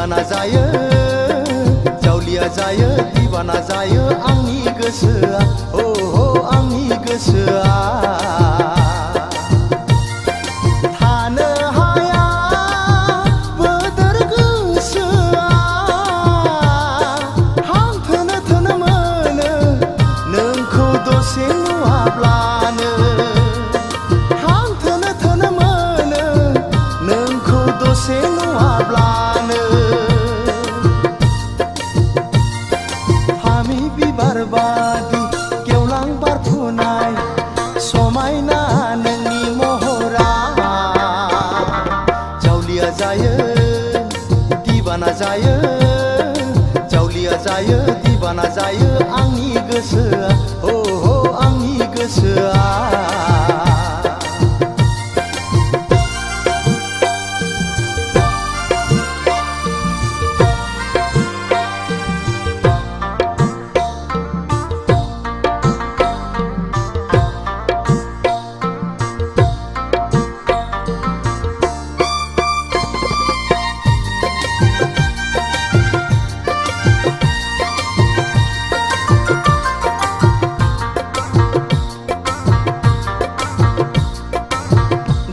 दिवाना जायो जावलिया जायो दिवाना जायो आंनि गोसोआ हो आंनि गोसोआ थानो हाया बोदोर गोसोआ हां थोनो थोनो मोनो नोंखौ दसे नुवाब्लानो हां थोनो थोनो मोनो नोंखौ दसे नुवाब्लानो फामि बिबार बादि गेवलां बारफुनाय समायना नोंनि महरा जावलिया जायो दिवाना जायो जावलिया जायो दिवाना जायो आंनि गोसोआ हो आंनि गोसोआ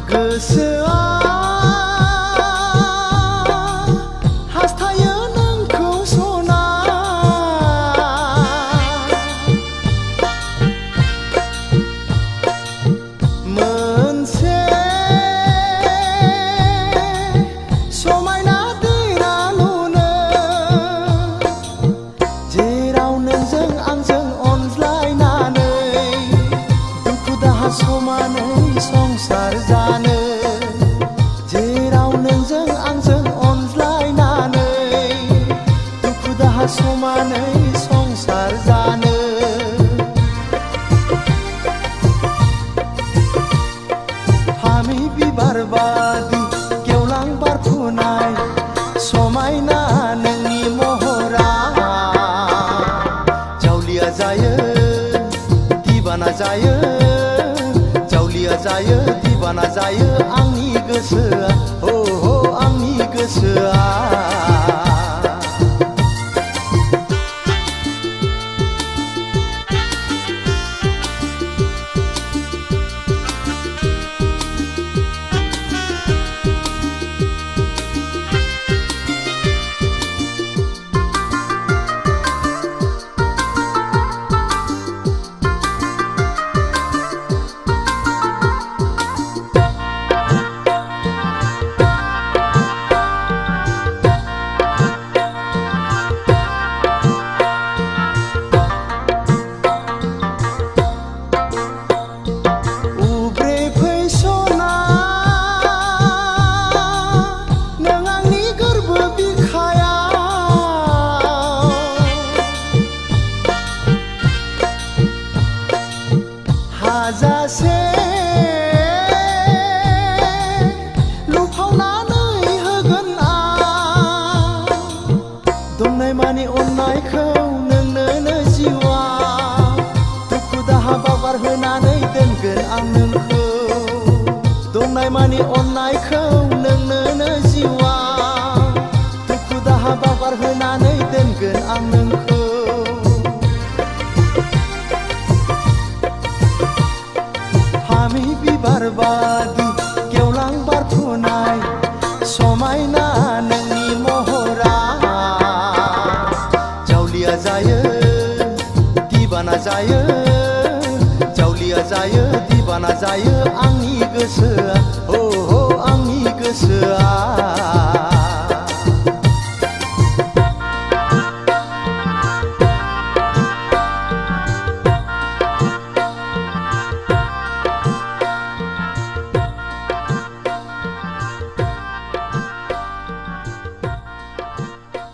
गोसोआ हास्थायो नोंखौ सना मोनसे समायना दैरा लुनो जेराव नोंजों आंजों अनज्लायनानै दुखु दाहा समानै संसार जानो जेराव नोंजों आंजों अनज्लायनानै दुखु दाहा समानै संसार जानो फामि बिबार बादि गेवलां बारफुनाय समायना नोंनि महरा जावलिया जायो दिवाना जायो जावलिया जायो दिवाना जायो आंनि गोसोआ हो आंनि गोसोआ हाजासे लुफावनानै होगोन आं दंनाय मानि अननायखौ नोंनो जिउआ दुखु दाहा बावगार होनानै दोनगोन आं नोंखौ दंनाय मानि अननायखौ नोंनो जिउआ दुखु दाहा बावगार होनानै दोनगोन आं नोंखौ फामि बिबार बादि गेवलां बारफुनाय समायना नोंनि महरा जावलिया जायो दिवाना जायो जावलिया जायो दिवाना जायो आंनि गोसोआ हो आंनि गोसोआ